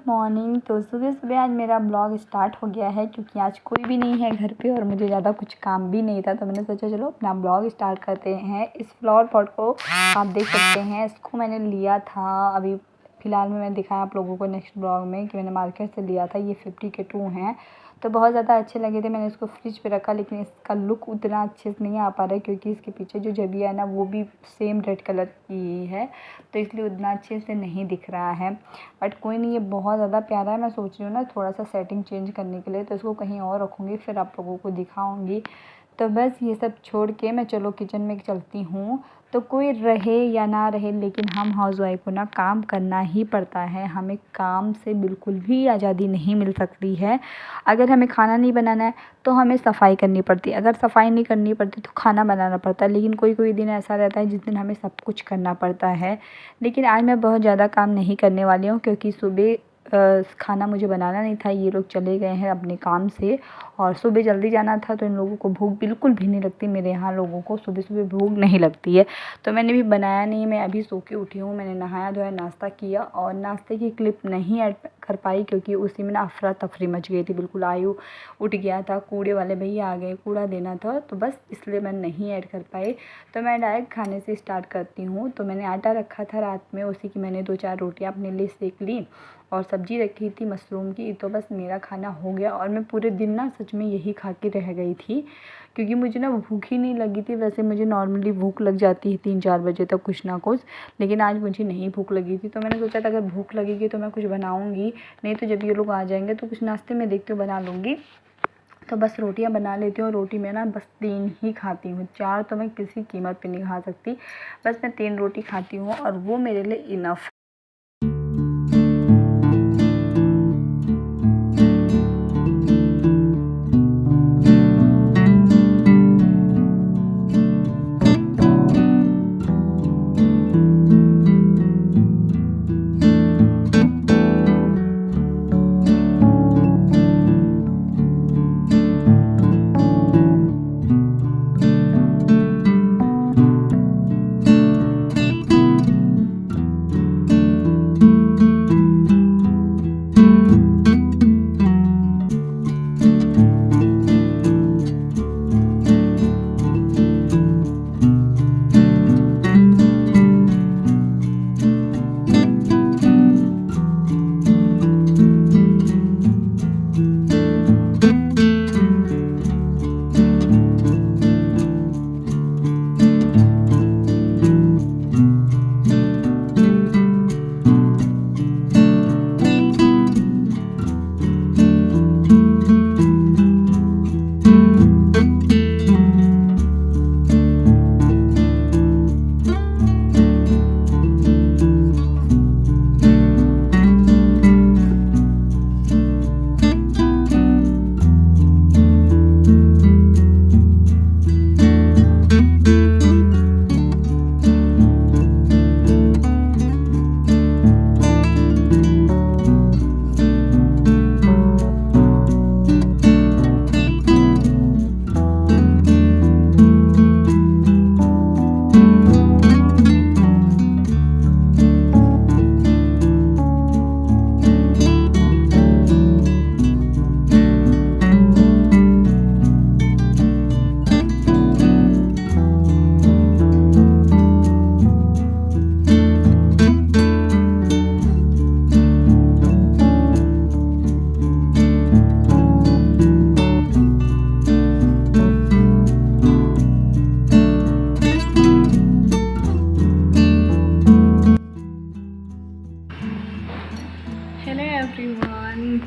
Morning. तो सुबह सुबह आज मेरा ब्लॉग स्टार्ट हो गया है क्योंकि आज कोई भी नहीं है घर पे और मुझे ज़्यादा कुछ काम भी नहीं था, तो मैंने सोचा चलो अपना ब्लॉग स्टार्ट करते हैं। इस फ्लावर पॉट को आप देख सकते हैं, इसको मैंने लिया था अभी फ़िलहाल में। मैंने दिखाया आप लोगों को नेक्स्ट ब्लॉग में कि मैंने मार्केट से लिया था। ये 50 के 2 हैं, तो बहुत ज़्यादा अच्छे लगे थे। मैंने इसको फ्रिज पे रखा, लेकिन इसका लुक उतना अच्छे से नहीं आ पा रहा है क्योंकि इसके पीछे जो जबिया है ना वो भी सेम रेड कलर की ही है, तो इसलिए उतना अच्छे से नहीं दिख रहा है। बट कोई नहीं, ये बहुत ज़्यादा प्यारा है। मैं सोच रही हूँ ना थोड़ा सा सेटिंग चेंज करने के लिए, तो इसको कहीं और रखूँगी, फिर आप लोगों को दिखाऊँगी। तो बस ये सब छोड़ के मैं चलो किचन में चलती हूँ। तो कोई रहे या ना रहे, लेकिन हम हाउसवाइफ को ना काम करना ही पड़ता है। हमें काम से बिल्कुल भी आज़ादी नहीं मिल सकती है। अगर हमें खाना नहीं बनाना है तो हमें सफाई करनी पड़ती है, अगर सफाई नहीं करनी पड़ती तो खाना बनाना पड़ता है। लेकिन कोई कोई दिन ऐसा रहता है जिस दिन हमें सब कुछ करना पड़ता है। लेकिन आज मैं बहुत ज़्यादा काम नहीं करने वाली हूँ क्योंकि सुबह खाना मुझे बनाना नहीं था। ये लोग चले गए हैं अपने काम से और सुबह जल्दी जाना था, तो इन लोगों को भूख बिल्कुल भी नहीं लगती। मेरे यहाँ लोगों को सुबह सुबह भूख नहीं लगती है, तो मैंने भी बनाया नहीं। मैं अभी सो के उठी हूँ। मैंने नहाया धोया, नाश्ता किया, और नाश्ते की क्लिप नहीं ऐड कर पाई क्योंकि उसी में ना अफरा तफरी मच गई थी। बिल्कुल आयु उठ गया था, कूड़े वाले भैया आ गए, कूड़ा देना था, तो बस इसलिए मैं नहीं ऐड कर पाई। तो मैं डायरेक्ट खाने से स्टार्ट करती हूँ। तो मैंने आटा रखा था रात में, उसी की मैंने 2-4 रोटियाँ अपने लिए सेक ली और सब्ज़ी रखी थी मशरूम की। तो बस मेरा खाना हो गया और मैं पूरे दिन ना सच में यही खा के रह गई थी क्योंकि मुझे ना भूख ही नहीं लगी थी। वैसे मुझे नॉर्मली भूख लग जाती है 3-4 बजे तक कुछ ना कुछ, लेकिन आज मुझे नहीं भूख लगी थी। तो मैंने सोचा था अगर भूख लगेगी तो मैं कुछ बनाऊँगी, नहीं तो जब ये लोग आ जाएंगे तो कुछ नाश्ते में देखते हुए बना लूँगी। तो बस रोटियां बना लेती हूँ। रोटी में ना बस 3 ही खाती हूँ, 4 तो मैं किसी कीमत पे नहीं खा सकती। बस मैं 3 रोटी खाती हूँ और वो मेरे लिए इनफ। एवरीवन,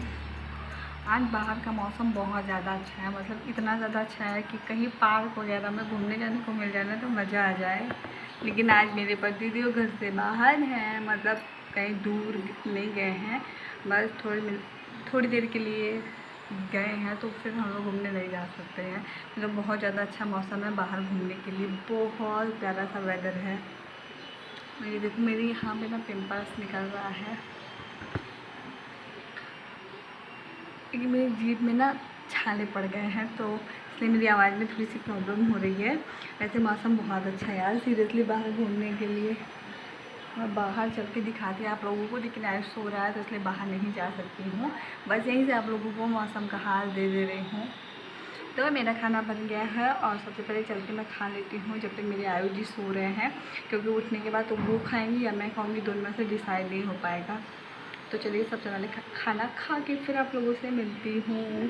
आज बाहर का मौसम बहुत ज़्यादा अच्छा है। मतलब इतना ज़्यादा अच्छा है कि कहीं पार्क वगैरह में घूमने जाने को मिल जाए ना तो मज़ा आ जाए। लेकिन आज मेरे पति देव घर से बाहर हैं, मतलब कहीं दूर नहीं गए हैं, बस थोड़ी देर के लिए गए हैं, तो फिर हम लोग घूमने नहीं जा सकते हैं। मतलब बहुत ज़्यादा अच्छा मौसम है बाहर घूमने के लिए, बहुत प्यारा सा वेदर है। ये देखो मेरे यहाँ पे ना पिंपल्स निकल रहा है क्योंकि मेरी जीभ में ना छाले पड़ गए हैं, तो इसलिए मेरी आवाज़ में थोड़ी सी प्रॉब्लम हो रही है। वैसे मौसम बहुत अच्छा है यार, सीरियसली बाहर घूमने के लिए। मैं बाहर चल के दिखाती हूँ आप लोगों को, लेकिन आयुष सो रहा है तो इसलिए बाहर नहीं जा सकती हूँ। बस यहीं से आप लोगों को मौसम का हाल दे रही हूँ। तो मेरा खाना बन गया है और सबसे पहले चल के मैं खा लेती हूँ जब तक मेरे आयुष जी सो रहे हैं, क्योंकि उठने के बाद तो वो खाएंगी या मैं खाऊंगी, दोनों में से डिसाइड नहीं हो पाएगा। तो चलिए सबसे पहले खाना खा के फिर आप लोगों से मिलती हूँ।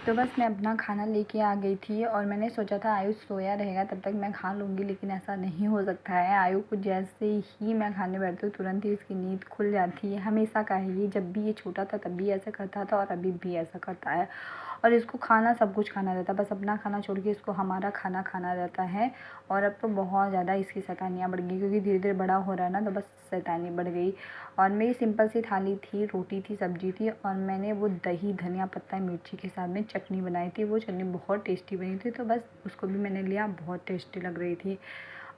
तो बस मैं अपना खाना लेके आ गई थी और मैंने सोचा था आयुष सोया रहेगा तब तक मैं खा लूँगी, लेकिन ऐसा नहीं हो सकता है। आयुष को जैसे ही मैं खाने बैठती हूँ तुरंत ही इसकी नींद खुल जाती है। हमेशा का है ये, जब भी ये छोटा था तब भी ऐसा करता था और अभी भी ऐसा करता है। और इसको खाना सब कुछ खाना रहता है, बस अपना खाना छोड़ के इसको हमारा खाना खाना रहता है। और अब तो बहुत ज़्यादा इसकी शैतानियाँ बढ़ गई, क्योंकि धीरे धीरे बड़ा हो रहा है ना, तो बस शैतानी बढ़ गई। और मेरी सिंपल सी थाली थी, रोटी थी, सब्जी थी और मैंने वो दही धनिया पत्ता मिर्ची के साथ में चटनी बनाई थी। वो चटनी बहुत टेस्टी बनी थी, तो बस उसको भी मैंने लिया, बहुत टेस्टी लग रही थी।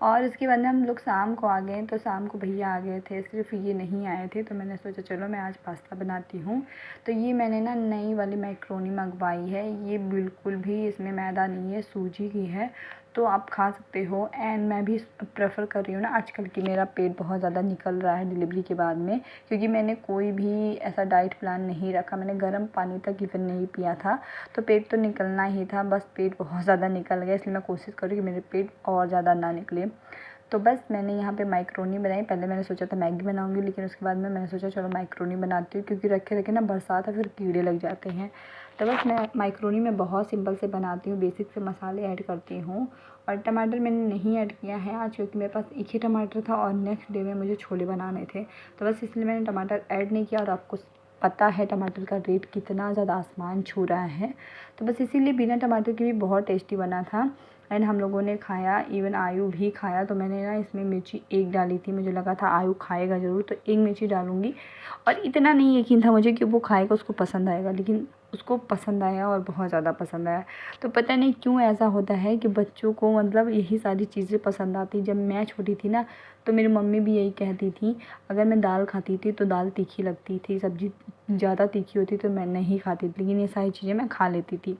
और इसके बाद में हम लोग शाम को आ गए, तो शाम को भैया आ गए थे, सिर्फ ये नहीं आए थे। तो मैंने सोचा चलो मैं आज पास्ता बनाती हूँ। तो ये मैंने ना नई वाली मैक्रोनी मंगवाई है, ये बिल्कुल भी इसमें मैदा नहीं है, सूजी की है, तो आप खा सकते हो। एंड मैं भी प्रेफर कर रही हूँ ना आजकल कि मेरा पेट बहुत ज़्यादा निकल रहा है डिलीवरी के बाद में, क्योंकि मैंने कोई भी ऐसा डाइट प्लान नहीं रखा, मैंने गर्म पानी तक इवन नहीं पिया था। तो पेट तो निकलना ही था, बस पेट बहुत ज़्यादा निकल गया, इसलिए मैं कोशिश कर रही हूँ कि मेरे पेट और ज़्यादा ना निकले। तो बस मैंने यहाँ पे माइक्रोनी बनाई। पहले मैंने सोचा था मैगी बनाऊँगी, लेकिन उसके बाद में मैंने सोचा चलो माइक्रोनी बनाती हूँ, क्योंकि रखे रखे ना बरसात है फिर कीड़े लग जाते हैं। तो बस मैं माइक्रोनी में बहुत सिंपल से बनाती हूँ, बेसिक से मसाले ऐड करती हूँ। और टमाटर मैंने नहीं ऐड किया है आज, क्योंकि मेरे पास एक ही टमाटर था और नेक्स्ट डे में मुझे छोले बनाने थे, तो बस इसलिए मैंने टमाटर ऐड नहीं किया। और आपको पता है टमाटर का रेट कितना ज़्यादा आसमान छू रहा है, तो बस इसीलिए बिना टमाटर के भी बहुत टेस्टी बना था। एंड हम लोगों ने खाया, इवन आयु भी खाया। तो मैंने ना इसमें मिर्ची एक डाली थी, मुझे लगा था आयु खाएगा ज़रूर, तो एक मिर्ची डालूँगी। और इतना नहीं यकीन था मुझे कि वो खाएगा, उसको पसंद आएगा, लेकिन उसको पसंद आया और बहुत ज़्यादा पसंद आया। तो पता नहीं क्यों ऐसा होता है कि बच्चों को मतलब यही सारी चीज़ें पसंद आती। जब मैं छोटी थी ना, तो मेरी मम्मी भी यही कहती थी, अगर मैं दाल खाती थी तो दाल तीखी लगती थी, सब्ज़ी ज़्यादा तीखी होती तो मैं नहीं खाती थी, लेकिन ये सारी चीज़ें मैं खा लेती थी।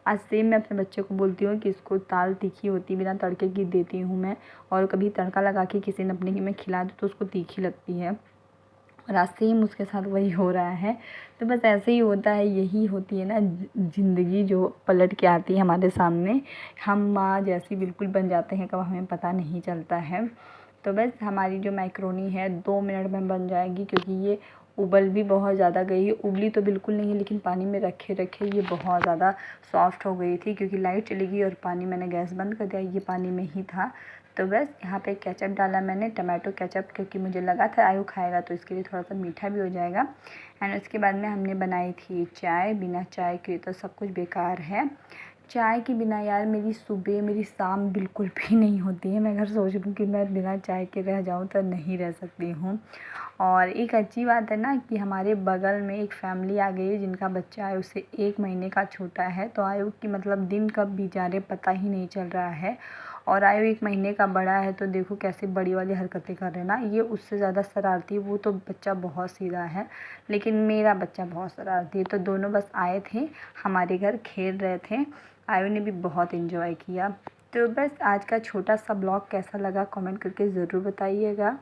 आज सेम मैं अपने बच्चे को बोलती हूँ कि इसको दाल तीखी होती बिना तड़के की देती हूँ मैं, और कभी तड़का लगा के किसी ने अपने में खिला दो तो उसको तीखी लगती है। और आज सेम उसके साथ वही हो रहा है। तो बस ऐसे ही होता है, यही होती है ना ज़िंदगी, जो पलट के आती है हमारे सामने। हम माँ जैसी बिल्कुल बन जाते हैं, कब हमें पता नहीं चलता है। तो बस हमारी जो मैक्रोनी है 2 मिनट में बन जाएगी, क्योंकि ये उबल भी बहुत ज़्यादा गई है, उबली तो बिल्कुल नहीं है, लेकिन पानी में रखे रखे ये बहुत ज़्यादा सॉफ्ट हो गई थी, क्योंकि लाइट चली गई और पानी मैंने गैस बंद कर दिया, ये पानी में ही था। तो बस यहाँ पे केचप डाला मैंने, टमाटो केचप, क्योंकि मुझे लगा था आयु खाएगा तो इसके लिए थोड़ा सा मीठा भी हो जाएगा। एंड उसके बाद में हमने बनाई थी चाय। बिना चाय के तो सब कुछ बेकार है। चाय के बिना यार मेरी सुबह मेरी शाम बिल्कुल भी नहीं होती है। मैं अगर सोच लूँ कि मैं बिना चाय के रह जाऊँ तो नहीं रह सकती हूँ। और एक अच्छी बात है ना कि हमारे बगल में एक फैमिली आ गई है जिनका बच्चा है उससे 1 महीने का छोटा है। तो आयु की मतलब दिन कब बीत जा रहे पता ही नहीं चल रहा है। और आयु 1 महीने का बड़ा है, तो देखो कैसे बड़ी वाली हरकतें कर रहे हैं ना। ये उससे ज़्यादा शरारती है, वो तो बच्चा बहुत सीधा है, लेकिन मेरा बच्चा बहुत शरारती है। तो दोनों बस आए थे हमारे घर, खेल रहे थे। आयु ने भी बहुत इन्जॉय किया। तो बस आज का छोटा सा ब्लॉग कैसा लगा कमेंट करके ज़रूर बताइएगा।